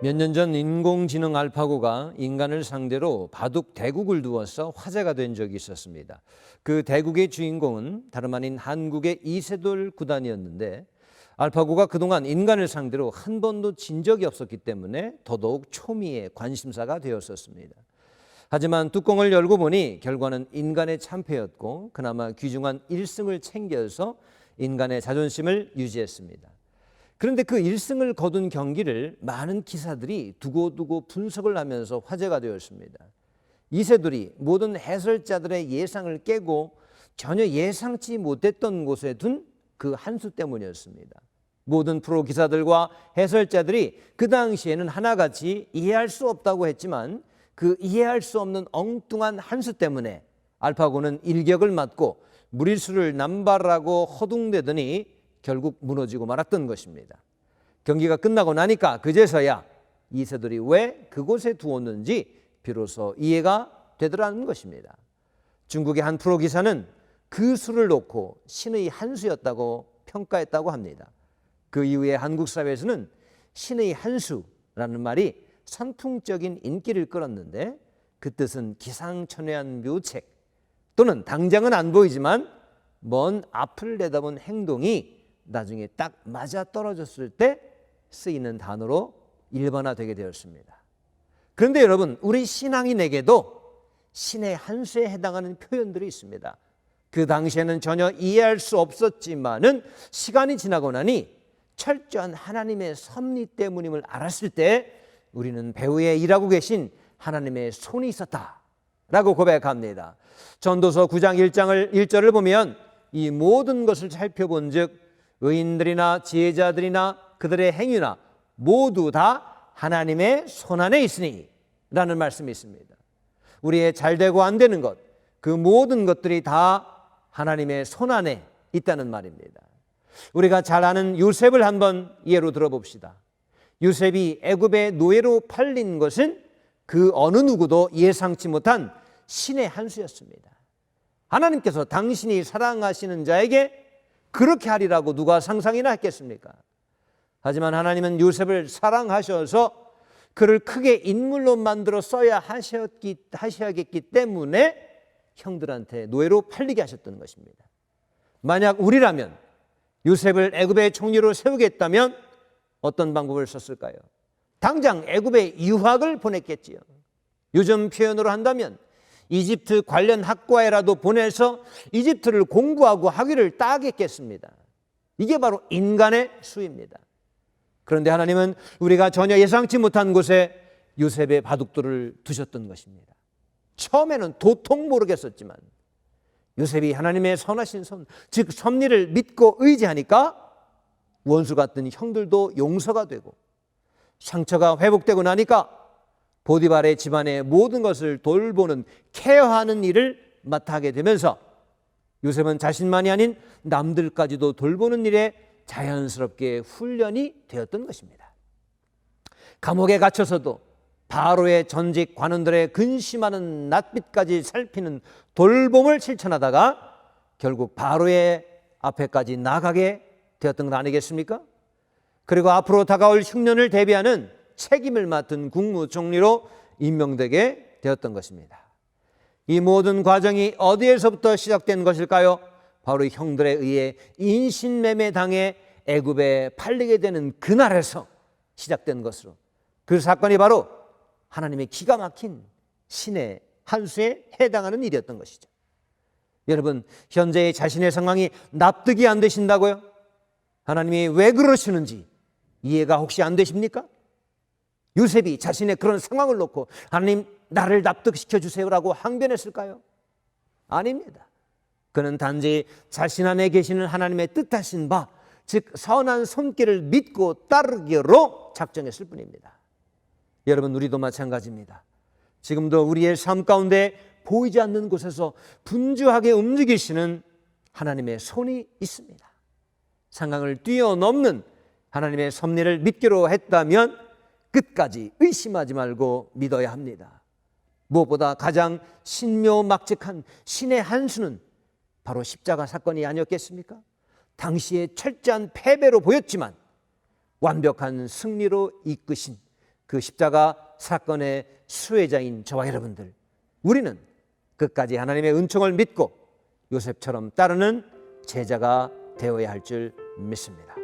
몇 년 전 인공지능 알파고가 인간을 상대로 바둑 대국을 두어서 화제가 된 적이 있었습니다. 그 대국의 주인공은 다름 아닌 한국의 이세돌 구단이었는데, 알파고가 그동안 인간을 상대로 한 번도 진 적이 없었기 때문에 더더욱 초미의 관심사가 되었었습니다. 하지만 뚜껑을 열고 보니 결과는 인간의 참패였고, 그나마 귀중한 1승을 챙겨서 인간의 자존심을 유지했습니다. 그런데 그 1승을 거둔 경기를 많은 기사들이 두고두고 분석을 하면서 화제가 되었습니다. 이세돌이 모든 해설자들의 예상을 깨고 전혀 예상치 못했던 곳에 둔 그 한 수 때문이었습니다. 모든 프로 기사들과 해설자들이 그 당시에는 하나같이 이해할 수 없다고 했지만, 그 이해할 수 없는 엉뚱한 한 수 때문에 알파고는 일격을 맞고 무리수를 남발하고 허둥대더니 결국 무너지고 말았던 것입니다. 경기가 끝나고 나니까 그제서야 이세돌이 왜 그곳에 두었는지 비로소 이해가 되더라는 것입니다. 중국의 한 프로 기사는 그 수를 놓고 신의 한 수였다고 평가했다고 합니다. 그 이후에 한국 사회에서는 신의 한 수라는 말이 선풍적인 인기를 끌었는데, 그 뜻은 기상천외한 묘책 또는 당장은 안 보이지만 먼 앞을 내다본 행동이 나중에 딱 맞아 떨어졌을 때 쓰이는 단어로 일반화되게 되었습니다. 그런데 여러분, 우리 신앙인에게도 신의 한 수에 해당하는 표현들이 있습니다. 그 당시에는 전혀 이해할 수 없었지만은 시간이 지나고 나니 철저한 하나님의 섭리 때문임을 알았을 때 우리는 배후에 일하고 계신 하나님의 손이 있었다라고 고백합니다. 전도서 9장 1절을 보면 이 모든 것을 살펴본 즉 의인들이나 지혜자들이나 그들의 행위나 모두 다 하나님의 손안에 있으니 라는 말씀이 있습니다. 우리의 잘되고 안 되는 것, 그 모든 것들이 다 하나님의 손안에 있다는 말입니다. 우리가 잘 아는 요셉을 한번 예로 들어봅시다. 요셉이 애굽의 노예로 팔린 것은 그 어느 누구도 예상치 못한 신의 한 수였습니다. 하나님께서 당신이 사랑하시는 자에게 그렇게 하리라고 누가 상상이나 했겠습니까? 하지만 하나님은 요셉을 사랑하셔서 그를 크게 인물로 만들어 써야 하셔야겠기 때문에 형들한테 노예로 팔리게 하셨던 것입니다. 만약 우리라면 요셉을 애굽의 총리로 세우겠다면 어떤 방법을 썼을까요? 당장 애굽에 유학을 보냈겠지요. 요즘 표현으로 한다면 이집트 관련 학과에라도 보내서 이집트를 공부하고 학위를 따겠겠습니다. 이게 바로 인간의 수입니다. 그런데 하나님은 우리가 전혀 예상치 못한 곳에 요셉의 바둑돌을 두셨던 것입니다. 처음에는 도통 모르겠었지만 요셉이 하나님의 선하신 손, 즉 섭리를 믿고 의지하니까 원수 같은 형들도 용서가 되고, 상처가 회복되고 나니까 보디발의 집안의 모든 것을 돌보는 케어하는 일을 맡아 하게 되면서 요셉은 자신만이 아닌 남들까지도 돌보는 일에 자연스럽게 훈련이 되었던 것입니다. 감옥에 갇혀서도 바로의 전직 관원들의 근심하는 낯빛까지 살피는 돌봄을 실천하다가 결국 바로의 앞에까지 나가게 되었던 것 아니겠습니까? 그리고 앞으로 다가올 흉년을 대비하는 책임을 맡은 국무총리로 임명되게 되었던 것입니다. 이 모든 과정이 어디에서부터 시작된 것일까요? 바로 형들에 의해 인신매매 당해 애굽에 팔리게 되는 그날에서 시작된 것으로, 그 사건이 바로 하나님의 기가 막힌 신의 한 수에 해당하는 일이었던 것이죠. 여러분, 현재의 자신의 상황이 납득이 안 되신다고요? 하나님이 왜 그러시는지 이해가 혹시 안 되십니까? 요셉이 자신의 그런 상황을 놓고 하나님 나를 납득시켜 주세요라고 항변했을까요? 아닙니다. 그는 단지 자신 안에 계시는 하나님의 뜻하신 바, 즉 선한 손길을 믿고 따르기로 작정했을 뿐입니다. 여러분, 우리도 마찬가지입니다. 지금도 우리의 삶 가운데 보이지 않는 곳에서 분주하게 움직이시는 하나님의 손이 있습니다. 상황을 뛰어넘는 하나님의 섭리를 믿기로 했다면 끝까지 의심하지 말고 믿어야 합니다. 무엇보다 가장 신묘막측한 신의 한 수는 바로 십자가 사건이 아니었겠습니까? 당시에 철저한 패배로 보였지만 완벽한 승리로 이끄신 그 십자가 사건의 수혜자인 저와 여러분들, 우리는 끝까지 하나님의 은총을 믿고 요셉처럼 따르는 제자가 되어야 할 줄 믿습니다.